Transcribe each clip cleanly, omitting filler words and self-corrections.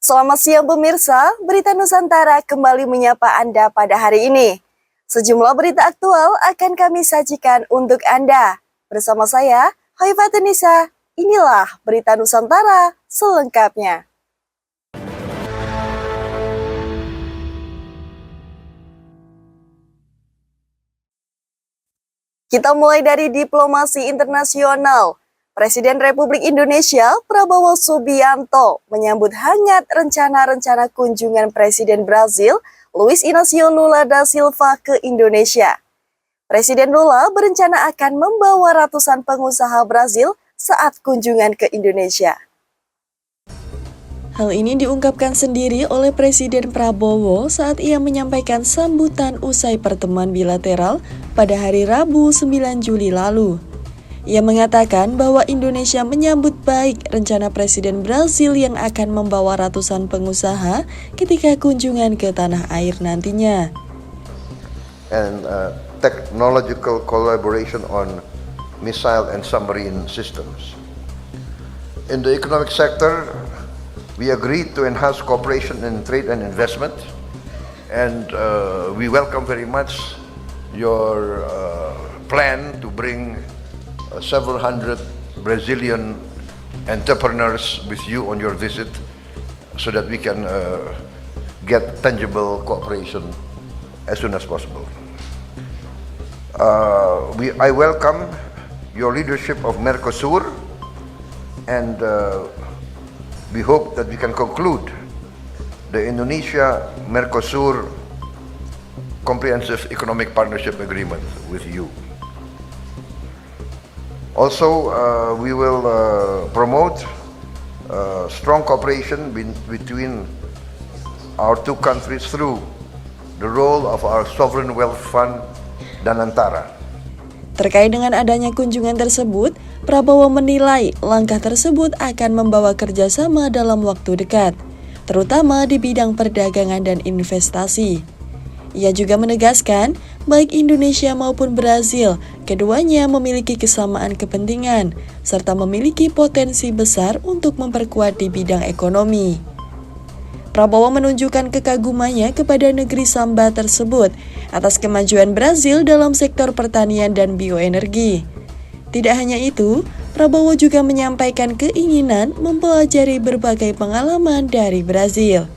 Selamat siang pemirsa, Berita Nusantara kembali menyapa Anda pada hari ini. Sejumlah berita aktual akan kami sajikan untuk Anda. Bersama saya, Haifat Nisa, inilah Berita Nusantara selengkapnya. Kita mulai dari diplomasi internasional. Presiden Republik Indonesia Prabowo Subianto menyambut hangat rencana-rencana kunjungan Presiden Brazil Luiz Inácio Lula da Silva ke Indonesia. Presiden Lula berencana akan membawa ratusan pengusaha Brazil saat kunjungan ke Indonesia. Hal ini diungkapkan sendiri oleh Presiden Prabowo saat ia menyampaikan sambutan usai pertemuan bilateral pada hari Rabu 9 Juli lalu. Ia mengatakan bahwa Indonesia menyambut baik rencana Presiden Brazil yang akan membawa ratusan pengusaha ketika kunjungan ke tanah air nantinya. And technological collaboration on missile and submarine systems. In the economic sector, we agreed to enhance cooperation in trade and investment, and we welcome very much your plan to bring several hundred Brazilian entrepreneurs with you on your visit so that we can get tangible cooperation as soon as possible. I welcome your leadership of Mercosur, and we hope that we can conclude the Indonesia-Mercosur Comprehensive Economic Partnership Agreement with you. Also, we will promote strong cooperation between our two countries through the role of our Sovereign Wealth Fund, Danantara. Terkait dengan adanya kunjungan tersebut, Prabowo menilai langkah tersebut akan membawa kerjasama dalam waktu dekat, terutama di bidang perdagangan dan investasi. Ia juga menegaskan, baik Indonesia maupun Brazil, keduanya memiliki kesamaan kepentingan, serta memiliki potensi besar untuk memperkuat di bidang ekonomi. Prabowo menunjukkan kekagumannya kepada negeri Samba tersebut atas kemajuan Brazil dalam sektor pertanian dan bioenergi. Tidak hanya itu, Prabowo juga menyampaikan keinginan mempelajari berbagai pengalaman dari Brazil.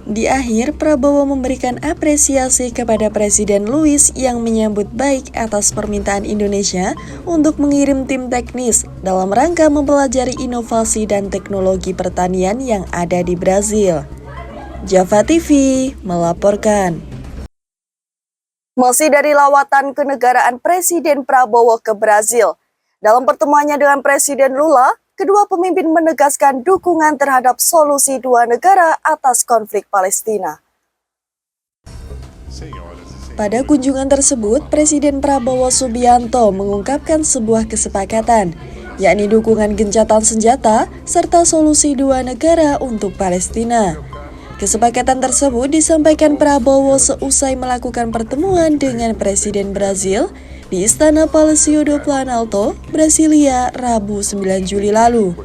Di akhir, Prabowo memberikan apresiasi kepada Presiden Luiz yang menyambut baik atas permintaan Indonesia untuk mengirim tim teknis dalam rangka mempelajari inovasi dan teknologi pertanian yang ada di Brazil. Java TV melaporkan. Masih dari lawatan kenegaraan Presiden Prabowo ke Brazil. Dalam pertemuannya dengan Presiden Lula, kedua pemimpin menegaskan dukungan terhadap solusi dua negara atas konflik Palestina. Pada kunjungan tersebut, Presiden Prabowo Subianto mengungkapkan sebuah kesepakatan, yakni dukungan gencatan senjata serta solusi dua negara untuk Palestina. Kesepakatan tersebut disampaikan Prabowo seusai melakukan pertemuan dengan Presiden Brazil di Istana Palácio do Planalto, Brasilia, Rabu 9 Juli lalu.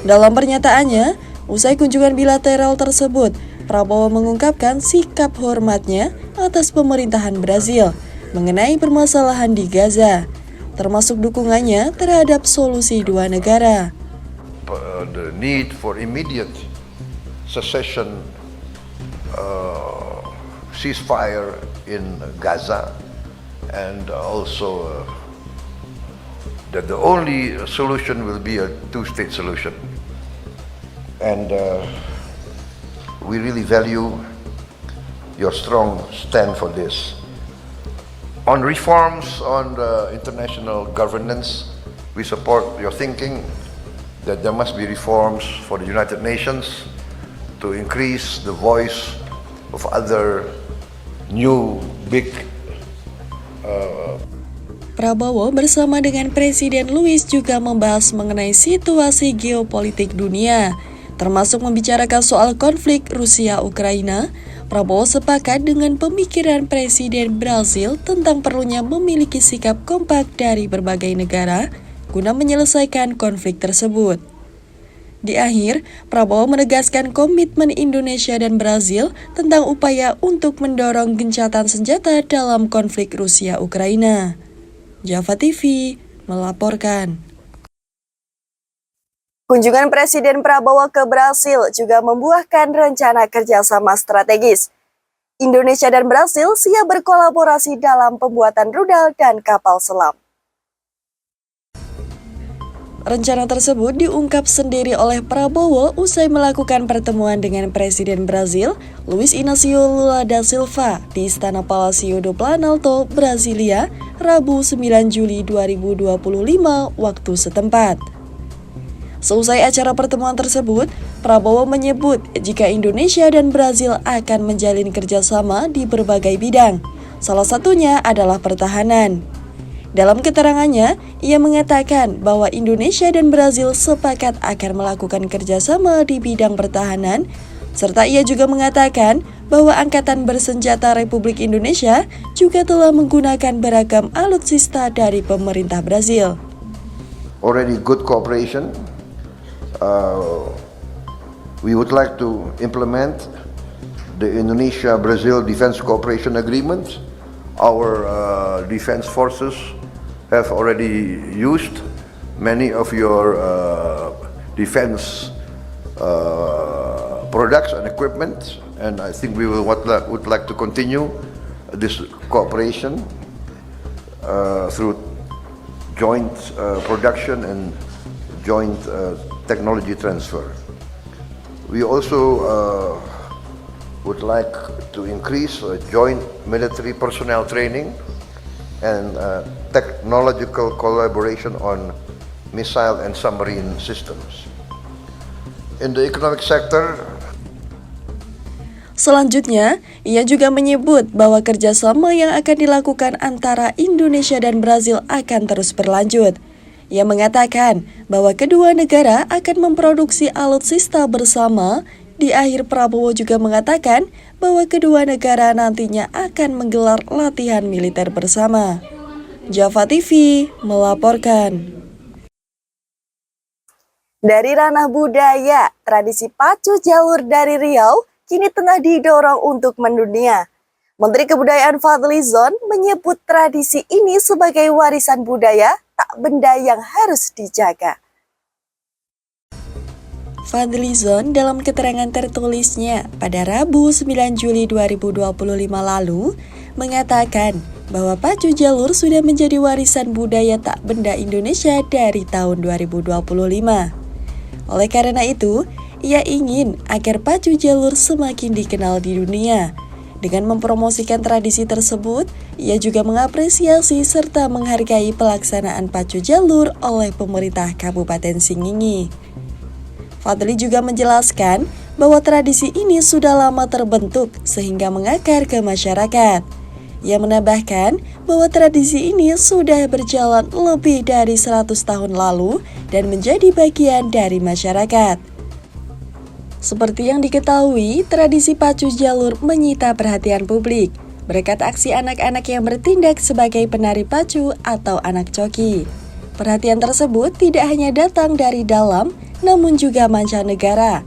Dalam pernyataannya, usai kunjungan bilateral tersebut, Prabowo mengungkapkan sikap hormatnya atas pemerintahan Brazil mengenai permasalahan di Gaza, termasuk dukungannya terhadap solusi dua negara. The need for immediate cessation, ceasefire in Gaza, and also that the only solution will be a two-state solution. And we really value your strong stand for this. On reforms on the international governance, we support your thinking that there must be reforms for the United Nations to increase the voice of other new big Prabowo bersama dengan Presiden Luiz juga membahas mengenai situasi geopolitik dunia, termasuk membicarakan soal konflik Rusia-Ukraina. Prabowo sepakat dengan pemikiran Presiden Brazil tentang perlunya memiliki sikap kompak dari berbagai negara guna menyelesaikan konflik tersebut. Di akhir, Prabowo menegaskan komitmen Indonesia dan Brazil tentang upaya untuk mendorong gencatan senjata dalam konflik Rusia-Ukraina. Java TV melaporkan. Kunjungan Presiden Prabowo ke Brasil juga membuahkan rencana kerjasama strategis. Indonesia dan Brasil siap berkolaborasi dalam pembuatan rudal dan kapal selam. Rencana tersebut diungkap sendiri oleh Prabowo usai melakukan pertemuan dengan Presiden Brazil, Luiz Inácio Lula da Silva, di Istana Palácio do Planalto, Brasilia, Rabu 9 Juli 2025 waktu setempat. Seusai acara pertemuan tersebut, Prabowo menyebut jika Indonesia dan Brazil akan menjalin kerjasama di berbagai bidang, salah satunya adalah pertahanan. Dalam keterangannya, ia mengatakan bahwa Indonesia dan Brazil sepakat akan melakukan kerjasama di bidang pertahanan, serta ia juga mengatakan bahwa Angkatan Bersenjata Republik Indonesia juga telah menggunakan beragam alutsista dari pemerintah Brazil. Already good cooperation. We would like to implement the Indonesia-Brazil Defense Cooperation Agreement. Our defense forces have already used many of your defense products and equipment, and I think we would like to continue this cooperation through joint production and joint technology transfer. We also would like to increase joint military personnel training and technological collaboration on missile and submarine systems. In the economic sector, selanjutnya, ia juga menyebut bahwa kerjasama yang akan dilakukan antara Indonesia dan Brazil akan terus berlanjut. Ia mengatakan bahwa kedua negara akan memproduksi alutsista bersama. Di akhir, Prabowo juga mengatakan bahwa kedua negara nantinya akan menggelar latihan militer bersama. Java TV melaporkan. Dari ranah budaya, tradisi pacu jalur dari Riau kini tengah didorong untuk mendunia. Menteri Kebudayaan Fadlizon menyebut tradisi ini sebagai warisan budaya tak benda yang harus dijaga. Fadlizon dalam keterangan tertulisnya pada Rabu 9 Juli 2025 lalu mengatakan bahwa pacu jalur sudah menjadi warisan budaya tak benda Indonesia dari tahun 2025. Oleh karena itu, ia ingin agar pacu jalur semakin dikenal di dunia. Dengan mempromosikan tradisi tersebut, ia juga mengapresiasi serta menghargai pelaksanaan pacu jalur oleh pemerintah Kabupaten Singingi. Fadli juga menjelaskan bahwa tradisi ini sudah lama terbentuk sehingga mengakar ke masyarakat. Ia menambahkan bahwa tradisi ini sudah berjalan lebih dari 100 tahun lalu dan menjadi bagian dari masyarakat. Seperti yang diketahui, tradisi pacu jalur menyita perhatian publik berkat aksi anak-anak yang bertindak sebagai penari pacu atau anak coki. Perhatian tersebut tidak hanya datang dari dalam, namun juga mancanegara.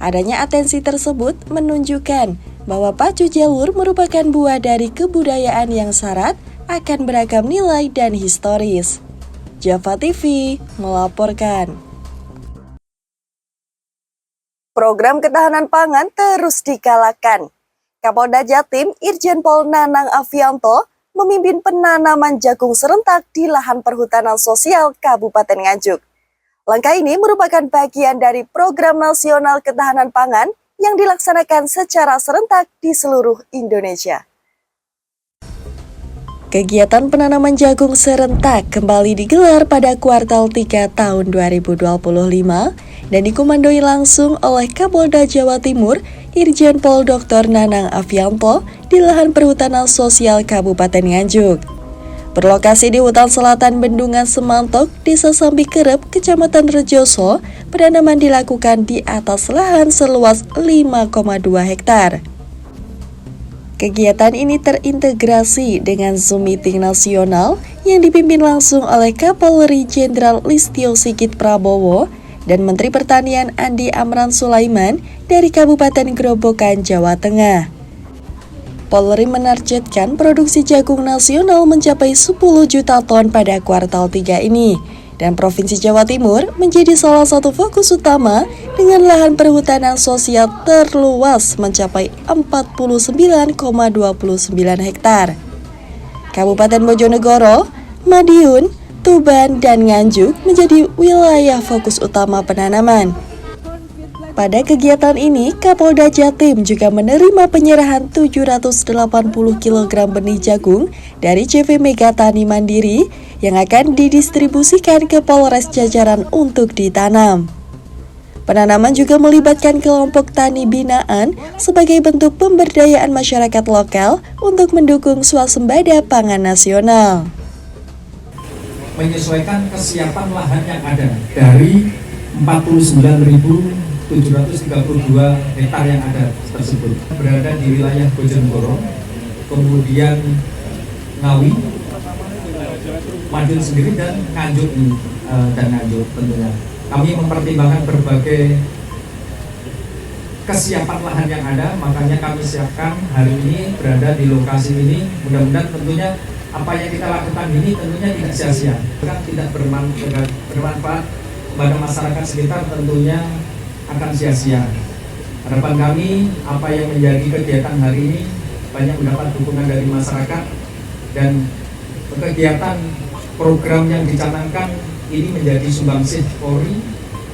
Adanya atensi tersebut menunjukkan bahwa pacu jalur merupakan buah dari kebudayaan yang syarat akan beragam nilai dan historis. Java TV melaporkan. Program ketahanan pangan terus digalakan. Kapolda Jatim Irjen Pol Nanang Afianto memimpin penanaman jagung serentak di lahan perhutanan sosial Kabupaten Nganjuk. Langkah ini merupakan bagian dari Program Nasional Ketahanan Pangan yang dilaksanakan secara serentak di seluruh Indonesia. Kegiatan penanaman jagung serentak kembali digelar pada kuartal 3 tahun 2025 dan dikomandoi langsung oleh Kapolda Jawa Timur Irjen Pol Dr. Nanang Afianto di lahan perhutanan sosial Kabupaten Nganjuk. Berlokasi di hutan selatan Bendungan Semantok, Desa Sambikerep, Kecamatan Rejoso, penanaman dilakukan di atas lahan seluas 5,2 hektar. Kegiatan ini terintegrasi dengan Zoom Meeting Nasional yang dipimpin langsung oleh Kapolri Jenderal Listio Sigit Prabowo dan Menteri Pertanian Andi Amran Sulaiman dari Kabupaten Grobogan, Jawa Tengah. Polri menargetkan produksi jagung nasional mencapai 10 juta ton pada kuartal 3 ini, dan Provinsi Jawa Timur menjadi salah satu fokus utama dengan lahan perhutanan sosial terluas mencapai 49,29 hektar. Kabupaten Bojonegoro, Madiun, Tuban, dan Nganjuk menjadi wilayah fokus utama penanaman. Pada kegiatan ini, Kapolda Jatim juga menerima penyerahan 780 kg benih jagung dari CV Mega Tani Mandiri yang akan didistribusikan ke Polres jajaran untuk ditanam. Penanaman juga melibatkan kelompok tani binaan sebagai bentuk pemberdayaan masyarakat lokal untuk mendukung swasembada pangan nasional. Menyesuaikan kesiapan lahan yang ada dari 49.732 hektar yang ada tersebut berada di wilayah Bojonegoro, kemudian Ngawi, Madiun sendiri dan Nganjuk tentunya. Kami mempertimbangkan berbagai kesiapan lahan yang ada, makanya kami siapkan hari ini berada di lokasi ini. Mudah-mudahan tentunya apa yang kita lakukan ini tentunya tidak sia-sia, tidak bermanfaat pada masyarakat sekitar, tentunya akan sia-sia. Harapan kami apa yang menjadi kegiatan hari ini banyak mendapat dukungan dari masyarakat, dan kegiatan program yang dicanangkan ini menjadi sumbangsih Polri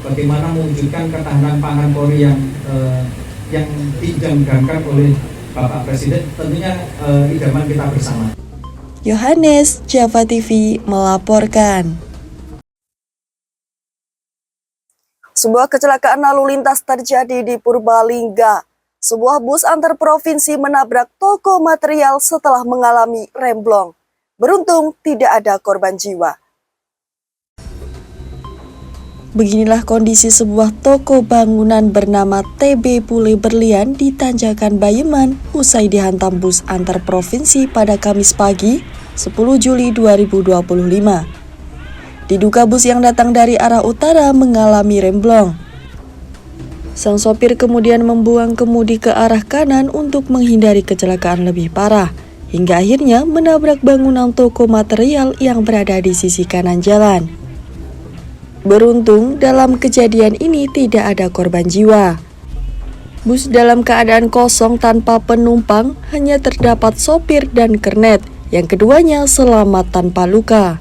bagaimana mewujudkan ketahanan pangan Polri yang dijangkakan oleh Bapak Presiden, tentunya idaman kita bersama. Yohanes, Java TV melaporkan. Sebuah kecelakaan lalu lintas terjadi di Purbalingga. Sebuah bus antar provinsi menabrak toko material setelah mengalami remblong. Beruntung tidak ada korban jiwa. Beginilah kondisi sebuah toko bangunan bernama TB Pule Berlian di Tanjakan Bayeman usai dihantam bus antar provinsi pada Kamis pagi, 10 Juli 2025. Diduga bus yang datang dari arah utara mengalami remblong. Sang sopir kemudian membuang kemudi ke arah kanan untuk menghindari kecelakaan lebih parah, hingga akhirnya menabrak bangunan toko material yang berada di sisi kanan jalan. Beruntung dalam kejadian ini tidak ada korban jiwa. Bus dalam keadaan kosong tanpa penumpang, hanya terdapat sopir dan kernet, yang keduanya selamat tanpa luka.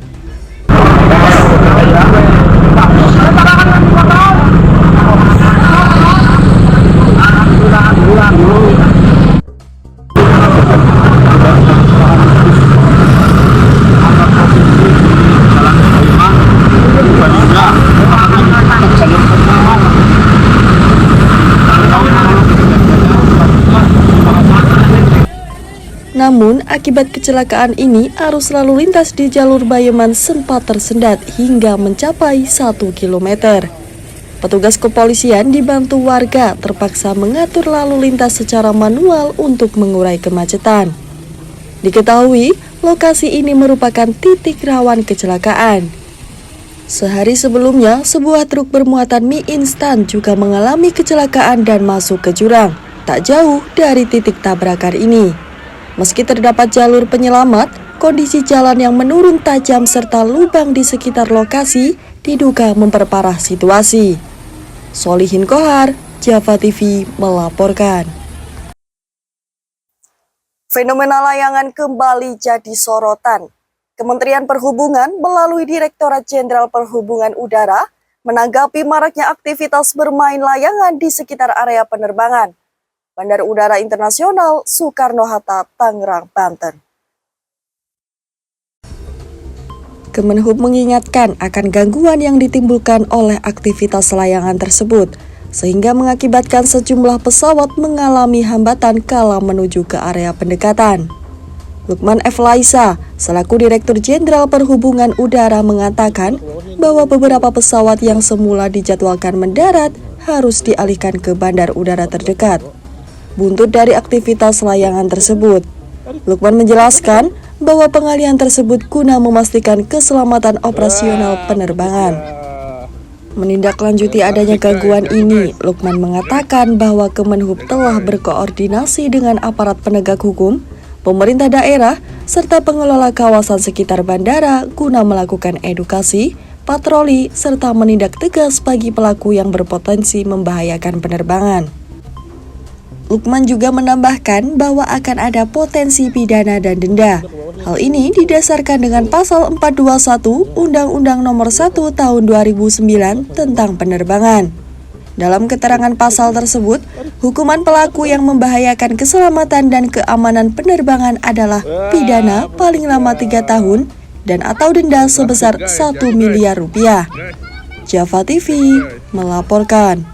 Namun, akibat kecelakaan ini, arus lalu lintas di jalur Bayeman sempat tersendat hingga mencapai 1 km. Petugas kepolisian dibantu warga terpaksa mengatur lalu lintas secara manual untuk mengurai kemacetan. Diketahui, lokasi ini merupakan titik rawan kecelakaan. Sehari sebelumnya, sebuah truk bermuatan mie instan juga mengalami kecelakaan dan masuk ke jurang, tak jauh dari titik tabrakan ini. Meski terdapat jalur penyelamat, kondisi jalan yang menurun tajam serta lubang di sekitar lokasi diduga memperparah situasi. Solihin Kohar, Java TV melaporkan. Fenomena layangan kembali jadi sorotan. Kementerian Perhubungan melalui Direktorat Jenderal Perhubungan Udara menanggapi maraknya aktivitas bermain layangan di sekitar area penerbangan Bandar Udara Internasional Soekarno-Hatta, Tangerang, Banten. Kemenhub mengingatkan akan gangguan yang ditimbulkan oleh aktivitas layangan tersebut, sehingga mengakibatkan sejumlah pesawat mengalami hambatan kala menuju ke area pendekatan. Lukman F. Laisa, selaku Direktur Jenderal Perhubungan Udara mengatakan bahwa beberapa pesawat yang semula dijadwalkan mendarat harus dialihkan ke bandar udara terdekat. Buntut dari aktivitas layangan tersebut, Lukman menjelaskan bahwa pengalihan tersebut guna memastikan keselamatan operasional penerbangan. Menindaklanjuti adanya gangguan ini, Lukman mengatakan bahwa Kemenhub telah berkoordinasi dengan aparat penegak hukum, pemerintah daerah, serta pengelola kawasan sekitar bandara guna melakukan edukasi, patroli, serta menindak tegas bagi pelaku yang berpotensi membahayakan penerbangan. Lukman juga menambahkan bahwa akan ada potensi pidana dan denda. Hal ini didasarkan dengan pasal 421 Undang-Undang Nomor 1 Tahun 2009 tentang penerbangan. Dalam keterangan pasal tersebut, hukuman pelaku yang membahayakan keselamatan dan keamanan penerbangan adalah pidana paling lama 3 tahun dan atau denda sebesar 1 miliar rupiah. Java TV melaporkan.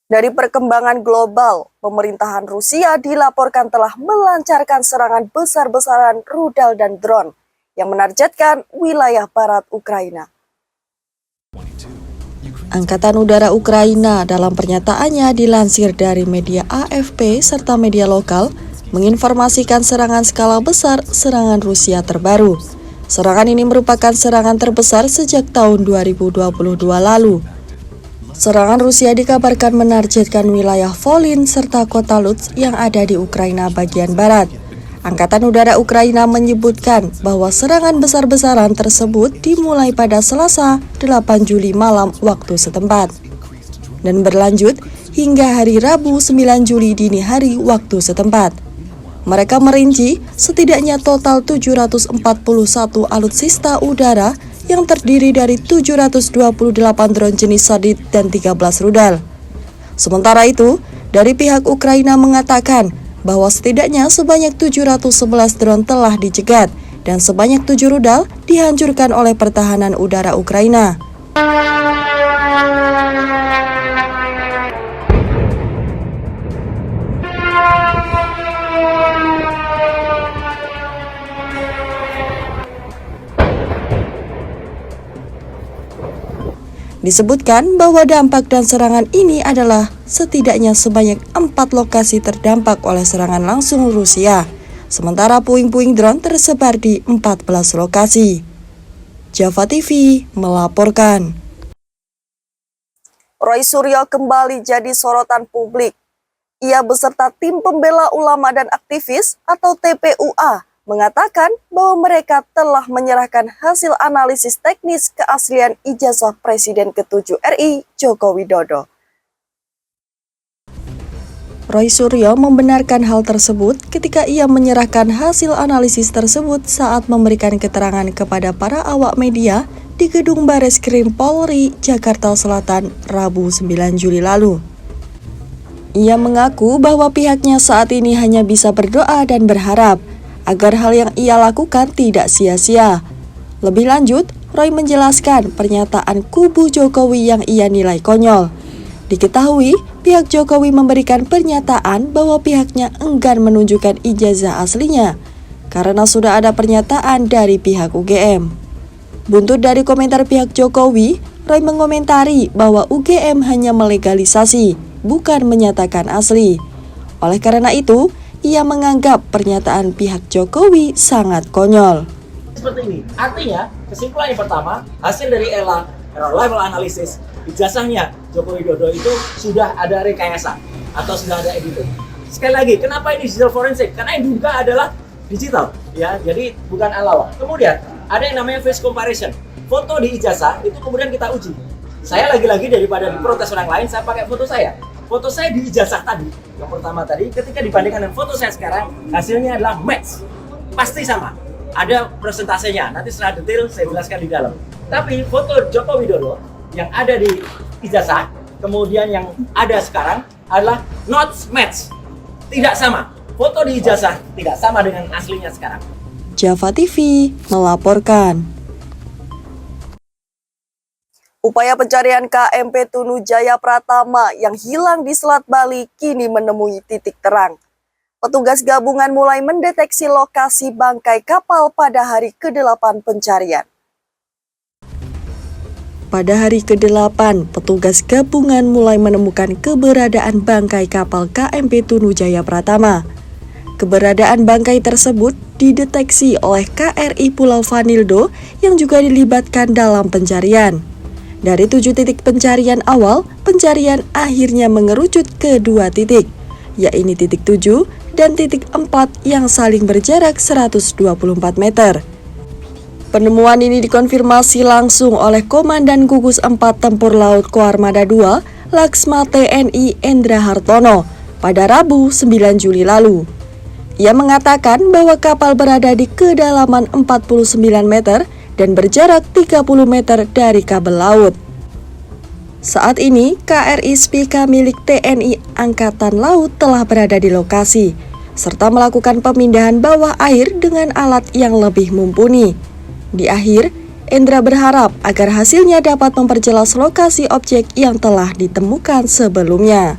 Dari perkembangan global, pemerintahan Rusia dilaporkan telah melancarkan serangan besar-besaran rudal dan drone yang menargetkan wilayah barat Ukraina. Angkatan Udara Ukraina dalam pernyataannya dilansir dari media AFP serta media lokal menginformasikan serangan skala besar serangan Rusia terbaru. Serangan ini merupakan serangan terbesar sejak tahun 2022 lalu. Serangan Rusia dikabarkan menargetkan wilayah Volyn serta kota Lutsk yang ada di Ukraina bagian barat. Angkatan Udara Ukraina menyebutkan bahwa serangan besar-besaran tersebut dimulai pada Selasa 8 Juli malam waktu setempat dan berlanjut hingga hari Rabu 9 Juli dini hari waktu setempat. Mereka merinci setidaknya total 741 alutsista udara yang terdiri dari 728 drone jenis Shahid dan 13 rudal. Sementara itu, dari pihak Ukraina mengatakan bahwa setidaknya sebanyak 711 drone telah dicegat dan sebanyak 7 rudal dihancurkan oleh pertahanan udara Ukraina. Disebutkan bahwa dampak dan serangan ini adalah setidaknya sebanyak 4 lokasi terdampak oleh serangan langsung Rusia, sementara puing-puing drone tersebar di 14 lokasi. Java TV melaporkan. Roy Suryo kembali jadi sorotan publik. Ia beserta tim pembela ulama dan aktivis atau TPUA mengatakan bahwa mereka telah menyerahkan hasil analisis teknis keaslian ijazah Presiden ke-7 RI Joko Widodo. Roy Suryo membenarkan hal tersebut ketika ia menyerahkan hasil analisis tersebut saat memberikan keterangan kepada para awak media di Gedung Bareskrim Polri, Jakarta Selatan, Rabu 9 Juli lalu. Ia mengaku bahwa pihaknya saat ini hanya bisa berdoa dan berharap agar hal yang ia lakukan tidak sia-sia. Lebih lanjut, Roy menjelaskan pernyataan kubu Jokowi yang ia nilai konyol. Diketahui, pihak Jokowi memberikan pernyataan bahwa pihaknya enggan menunjukkan ijazah aslinya karena sudah ada pernyataan dari pihak UGM. Buntut dari komentar pihak Jokowi, Roy mengomentari bahwa UGM hanya melegalisasi, bukan menyatakan asli. Oleh karena itu, ia menganggap pernyataan pihak Jokowi sangat konyol. Seperti ini, artinya kesimpulan yang pertama, hasil dari error level analysis, ijazahnya Joko Widodo itu sudah ada rekayasa atau sudah ada editing. Sekali lagi, kenapa ini digital forensik? Karena yang juga adalah digital, ya, jadi bukan alawah. Kemudian ada yang namanya face comparison. Foto di ijazah itu kemudian kita uji. Saya lagi-lagi daripada diprotes orang lain, saya pakai foto saya. Foto saya di ijazah tadi, yang pertama tadi, ketika dibandingkan dengan foto saya sekarang, hasilnya adalah match. Pasti sama. Ada persentasenya, nanti setelah detail saya jelaskan di dalam. Tapi foto Joko Widodo yang ada di ijazah, kemudian yang ada sekarang adalah not match. Tidak sama. Foto di ijazah tidak sama dengan aslinya sekarang. Java TV melaporkan. Upaya pencarian KMP Tunu Jaya Pratama yang hilang di Selat Bali kini menemui titik terang. Petugas gabungan mulai mendeteksi lokasi bangkai kapal pada hari ke-8 pencarian. Pada hari ke-8, petugas gabungan mulai menemukan keberadaan bangkai kapal KMP Tunu Jaya Pratama. Keberadaan bangkai tersebut dideteksi oleh KRI Pulau Vanildo yang juga dilibatkan dalam pencarian. Dari 7 titik pencarian awal, pencarian akhirnya mengerucut ke 2 titik, yaitu titik 7 dan titik 4 yang saling berjarak 124 meter. Penemuan ini dikonfirmasi langsung oleh Komandan Gugus 4 Tempur Laut Koarmada II, Laksma TNI Endra Hartono, pada Rabu 9 Juli lalu. Ia mengatakan bahwa kapal berada di kedalaman 49 meter dan berjarak 30 meter dari kabel laut. Saat ini, KRI Spika milik TNI Angkatan Laut telah berada di lokasi, serta melakukan pemindahan bawah air dengan alat yang lebih mumpuni. Di akhir, Endra berharap agar hasilnya dapat memperjelas lokasi objek yang telah ditemukan sebelumnya.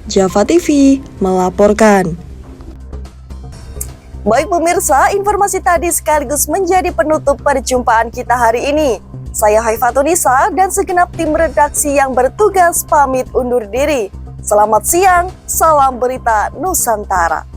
Java TV melaporkan. Baik pemirsa, informasi tadi sekaligus menjadi penutup perjumpaan kita hari ini. Saya Haifatunisa dan segenap tim redaksi yang bertugas pamit undur diri. Selamat siang, salam berita Nusantara.